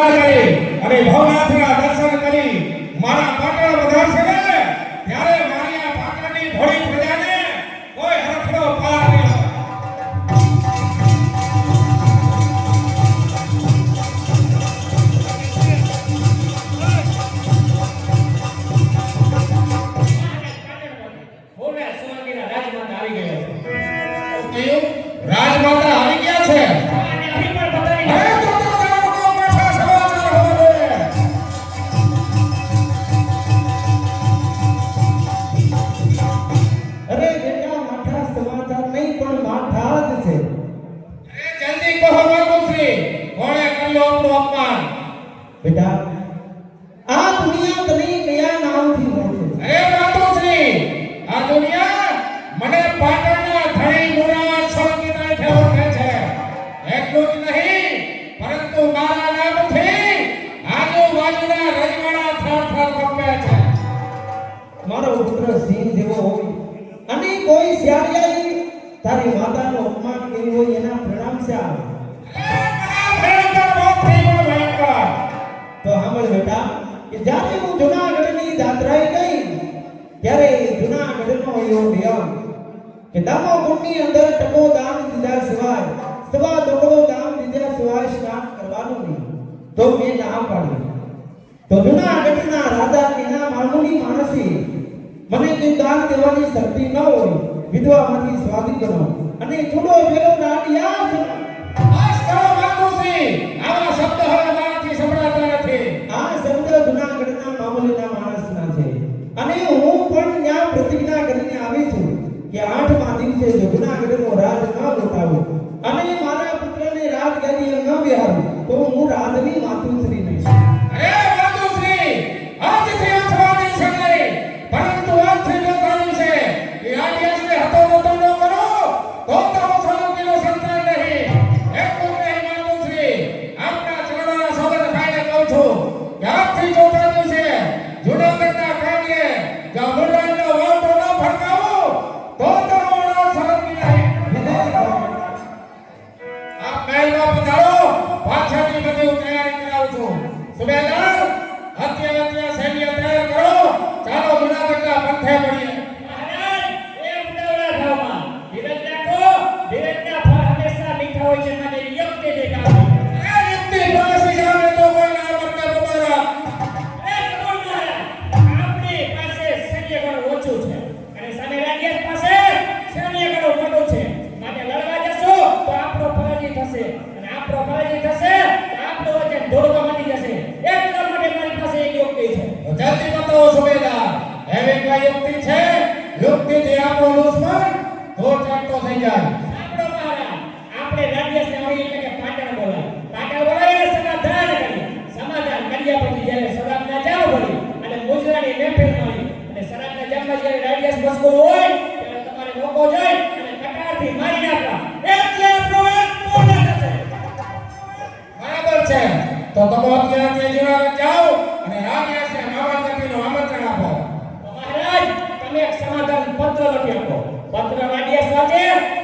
અને ભવનાથના દર્શન કરી મારા પાટણ વધારશે ને ત્યારે મારી આ પાટણની ભોળી પ્રજાને કોઈ હરખડો પાર નહીં. રાજમાતા આવી ગયા છે. बेटा आ दुनिया तने कया नाम थी होते अरे मातोश्री आ दुनिया મને પાટણના ધણી મુરા સોલંકીના થે ઓળખે છે. એટલું જ નહીં પરંતુ મારા નામથી આજુબાજુના રજવાડા થર થર કંપે છે. મારો પુત્ર સિંહ જેવો હોય અને કોઈ સ્યારિયાઈ તારી માતાનો અપમાન કર્યું હોય એના પ્રણામ છે આ તો સાંભળ બેટા કે જ્યારે હું જૂનાગઢની જાત્રાએ ગઈ ત્યારે જૂનાગઢનો એવો નિયમ કે દામોકુંડની અંદર ટકો દાન દીધા સિવાય સવા દોકડો દાન દીધા સિવાય સ્નાન કરવાનું નહીં. તો મેં ના પાડી. તો જૂનાગઢના રાજા એના મામૂલી માણસી મને કોઈ દાન દેવાની શક્તિ ન હોય વિધવામાંથી સ્વાદી બનો અને ચૂડો ફેરો દાડિયા આજ કરો માતુશ્રી આવા શબ્દ હવે મારાથી સંભળાતા નથી. આ શબ્દ જૂનાગઢના મામૂલીના માણસના છે અને હું પણ ત્યાં પ્રતિજ્ઞા કરીને આવી છું કે 8મા દિવસે જો જૂનાગઢનો રાજ ન લૂંટાવું અને મારા પુત્રને રાજગાદીએ ન બેહારું તો હું રાજની માતુશ્રી નહીં. અરે માતુશ્રી આજથી 8મા દિવસે નહીં પરંતુ આજથી લૂંટાવી છે એ આ દિવસને હતો નતો ન કરો તો તમે સોલંકીનો સંતાન નહીં. એટલું નહીં માતુશ્રી આપના ચરણોના સોગંદ ખાઈને કહું છું કે આજથી 4થા દિવસે જૂનાગઢના કાંડિયે જો મુરલાનો વાવટો ન ફરકાવો તો તમારો સોલંકી નહીં. આપ મહેલમાં પધારો. પાછળની બધી તૈયારી કરાવું છું. સુબેદાર અત્યારે સૈન્ય તૈયાર કરો. ચાલો જૂનાગઢના પંથે મળીએ. મહારાજ એ ઉડાવડા ભાવમાં ધીરજ રાખો. ધીરજના ફળ હંમેશા મીઠા હોય છે માટે યોગ્ય દેખાવ. એ યુક્તિ પ્રવેશી જાવે તો કોઈ ના વર્તે તમારા. એ સગુણ મહારાજ આપણી પાસે સૈન્ય ઘણું ઓછું છે અને સામે રાજ્ય પાસે સૈન્ય ઘણું મોટું છે માટે લડવા જશો તો આપણો પરાજય થશે અને આપણો પરાજય થશે તો આપણો વચન દોડવા માંડી જશે. એટલા માટે મારી પાસે એક યુક્તિ છે. જલ્દી બતાવો સુબેદાર. એવી કઈ યુક્તિ છે યુક્તિથી આપણો દુશ્મન ધોર ચાટતો થઈ જાય. આપણો મહારાજ આપણે રાજ્યને આવી એટલે કે પાટણ બોલાવીને સમાધાન કરીએ. સમાધાન કર્યા પછી જ્યારે સરાબના જાવ ભરી અને ગુજરાતી મહેફિલ મારી અને સરાબના જામમાં જ્યારે રાજ્ય મશગુલ હોય ત્યારે તમારે લોકો જઈ અને કટારથી મારી નાખવા એટલે આપણો એક પૂર્ણ થશે. બરાબર છે. તો તમે અત્યારે જૂનાગઢ જાઓ અને રાજ્યને મામલતદારનું આમંત્રણ આપો. તો મહારાજ તમે એક સમાધાન પત્ર લખી આપો. પત્ર રાજ્ય વાંચે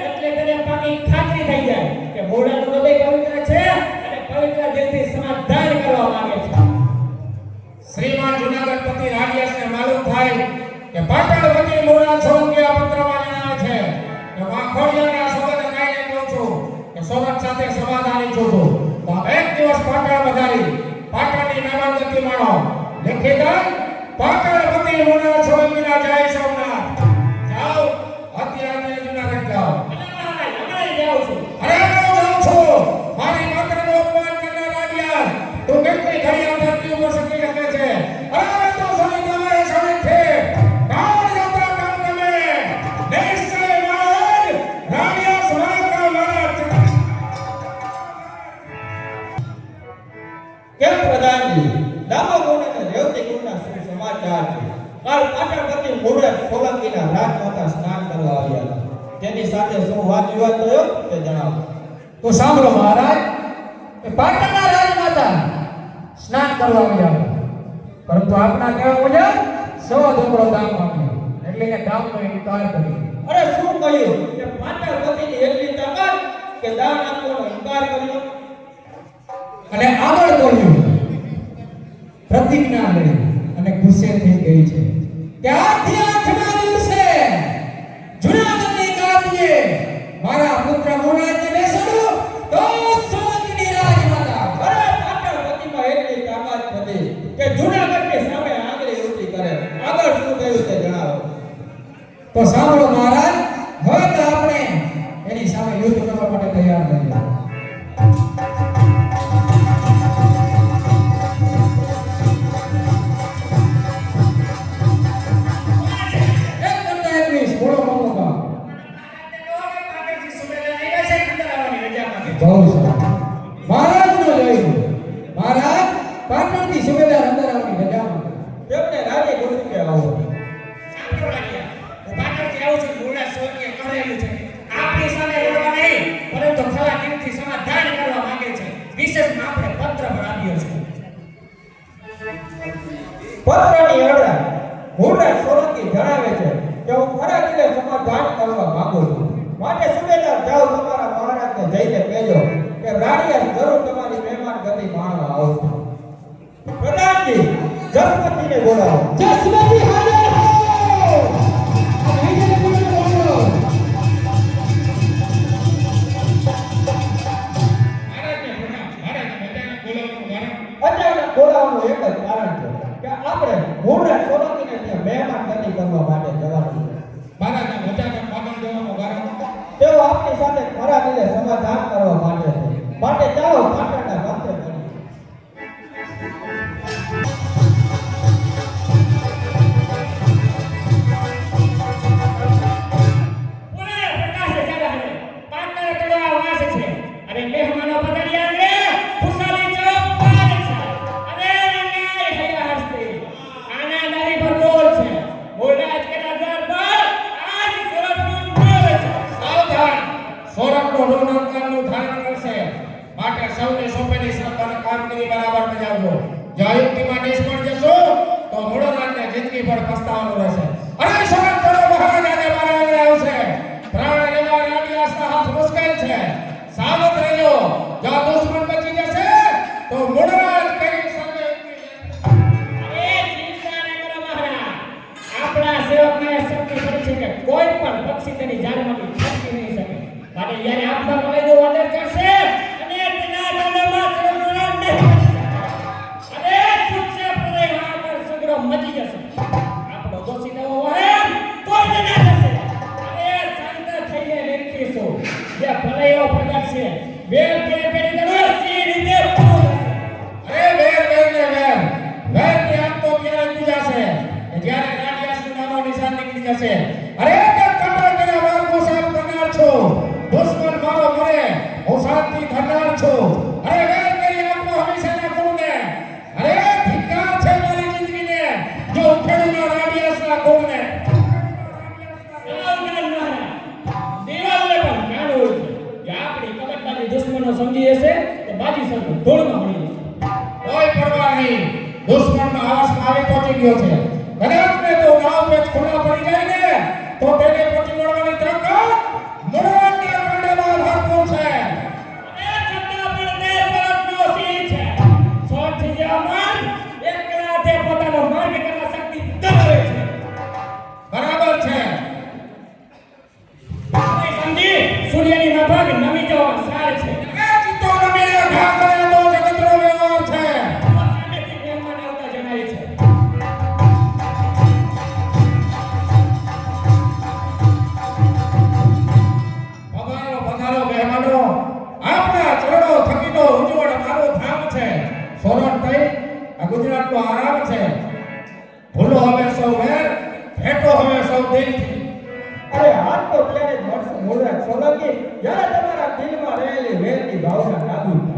એટલે તેને પાકી ખાતરી થઈ જાય કે મોઢાનું હૃદય પવિત્ર છે અને પવિત્ર દિલથી સમાધાન કરવા માંગે છે. શ્રીમાન જૂનાગઢપતિ રાજ્યને માલુમ થાય કે પાટણપતિ મોરા સોલંકી આ પત્રમાં જણાવે છે કે વાખોડિયાના સોગંદ ખાઈને કહું છું કે સોગંદ સાથે સમાધાની છું છું. તો એક દિવસ પાટણ વધારી પાટણની મહેમાનગતિ માણો. લેખિતન પાટણપતિ મોરા સોલંકીના જય સોમનાથ. જાઓ અત્યારે જૂનાગઢ જાઓ. અને મહારાજ હમણાં જ જાઉં છું. અરે હું જાઉં છું. મારી માત્રનો અપમાન કરનાર રાજ્ય તું કેટલી ઘડીઓ ધરતી ઉપર સકી શકે છે. અરે તો સવિતાએ સવિત છે. કાળ જાત્રા કામ તમે નિશ્ચય મહારાજ રાજ્ય સ્વર્ગના મહારાજ. કેમ પ્રધાનજી દામોકુંડ અને રેવતીકુંડના શ્રી સમાચાર છે. કાલ પાટણપતિ મુરત સોલંકીના રાજમાતા સ્નાન કરવા આવ્યા હતા. તેની સાથે શું વાત વિવાદ થયો તે જણાવો. તો સાંભળો મહારાજ કે પાટણના રાજમાતા સ્નાન કરવા આવ્યા પરંતુ આપના કહેવા મુજબ સવા દોકડો દામ માંગ્યો એટલે કે દામનો ઇનકાર કર્યો. અરે શું કહ્યું કે પાટણપતિની એટલી તાકાત કે દાન આપવાનો ઇનકાર કર્યો. અને આગળ કહ્યું પ્રતિજ્ઞા લઈ અને ગુસ્સે થઈ ગઈ છે કે આજથી 8મા દિવસે જૂનાગઢની કાપીએ મારા પુત્ર મોરારને બેસાડો તો સોલંકીની રાજમાતા. અરે પાટણવતીમાં એટલી તાકાત હતી કે જૂનાગઢની સામે આંગળી ઊંચી કરે. આગળ શું થયું તે જણાવો. તો સાંભળો મહારાજ, હવે તો આપણે એની સામે યુદ્ધ કરવા માટે તૈયાર થઈએ. મહારાજ પાટણથી સુબેદાર અંદર આવવાની રજા માંગે. તેમને રાજે ગુરુ કે આવો. સાંભળો રાજા, હું પાટણથી આવું છું. મોરલા સોનીએ કહેલું છે આપણી સામે લડવા નહીં પરંતુ ખરા દિલથી સમાધાન કરવા માંગે છે. વિશેષમાં આપણે પત્ર પણ આપ્યો છે. પત્રની અંદર મોરલા સોલંકી જણાવે છે કે હું ખરા દિલે સમાધાન કરવા માંગુ છું. માટે સુબેદાર જાઓ તમારા મહારાજને જઈને કહેજો કે રાણીયા જરૂર તમારી મહેમાન ગતિ માણવા આવશે. પ્રધાનજી જસવંતીને બોલાવો. જસવંતી હાજર હો. આવીને બોલો. અચાનક બોલાવવાનું એક જ કારણ છે કે આપણે મોરલા સોલંકીને ત્યાં મહેમાન ગતિ કરવા માટે જવાનું છે. તેઓ આપની સાથે ખરા દિલે સમાધાન કરવા માટે છે. માટે ચાલો પાટણના ભક્તે કરીએ. પુણે પ્રકાશ જગા હે પાટણ તળાવ વાસ છે અને મહેમાનો પધાર્યા ને ખુશાલી ચોક પાડ છે અને રંગાઈ હૈયા હસ્તે આના નારી પર બોલ છે મોરલા કેના દરબાર આજ સુરતનું મોર છે. સાવધાન, સોરઠનો રોનકનું ધારણ કરશે. માટે સૌને સોંપેલી સરકારની કામગીરી બરાબર બજાવજો. જો યુક્તિમાં નિષ્ફળ જશો તો મૂળરાજને જિંદગી પર પસ્તાવાનું રહેશે. અરે સોરઠ કરો મહારાજ આજે મારા આગળ આવશે. પ્રાણ લેવા રાણી આસ્થા હાથ મુશ્કેલ છે. સાવધ રહેજો. જો દુશ્મન બચી જશે તો મૂળરાજ કરી સામે અરે ચિંતા ન કરો મહારાજ, આપણા સેવકને શક્તિ પડી છે કે કોઈ પણ પક્ષી તેની જાનમાંથી છટકી નહીં શકે. માટે જ્યારે આપના મગજનો આદર કરશે અને તેના દાડામાં સેવકનું નામ નહીં બચી શકે. અને ચૂપચાપ રહી હાકર સગડો મચી જશે. આપણો દોષી નવો હોય કોઈ ના થશે. અરે શાંત થઈને નિરખીશું. જે ભલાઈઓ પ્રગટ છે વેર કે પેરી દરરોજ સી રીતે પૂરું થશે. અરે વેર વેર ને વેર. વેરની આગ તો ક્યારે બુઝાશે કે જ્યારે રાણી આસ્થાનું નામો નિશાન નીકળી જશે. અરે કે કમર મેરા માર્ગો સાફ કરનાર છો. દુશ્મન મારો મરે હું શાંતિ ધરનાર છું. અરે વેર કરી આપો હંમેશાના ગુણને. અરે ધિક્કાર છે મારી જિંદગીને જો ઉખેડું રાણી આસ્થા ગુણને. સાવધાન મહારાજ, દિવાલને પણ જ્ઞાન હોય છે કે આપણી કબડ્ડાની દુશ્મનો સમજી હશે તો બાજી સરખું ધૂળમાં મળી જશે. કોઈ પરવા નહીં. દુશ્મનનો આવાસમાં આવી પહોંચી ગયો છે. કદાચ ને તો નાવ પેચ ખુલ્લા પડી જાય ને તો તેને પહોંચી વળવાની તાકાત મૂળરાજના કાંડામાં ભરપૂર છે. અને છતાં પણ તે સોરઠનો સિંહ છે. સોરઠી જેવા માર્ગ એકલા તે પોતાનો માર્ગ કરવા શક્તિ ધરાવે છે. બરાબર છે. આપણે સમજી સૂર્યની માફક નમી જવા સાર છે. એ ચિત્તો નમીને ઘા કરે તો જગતનો વ્યવહાર છે. સામેથી મહેમાન આવતા જણાય છે. પધારો પધારો મહેમાનો. આપણા ચરણો થકીનો ઉજ્જવળ મારો ધામ છે. સોરઠ થઈ આ ગુજરાતનો આરામ છે. ભૂલો હવે સૌ વેર, ભેટો હવે સૌ દિલથી. અરે હાથ તો ત્યારે જ મળશે મોરલા સોલંકી જ્યારે તમારા દિલમાં રહેલી વેરની ભાવના નાબૂદ થાય.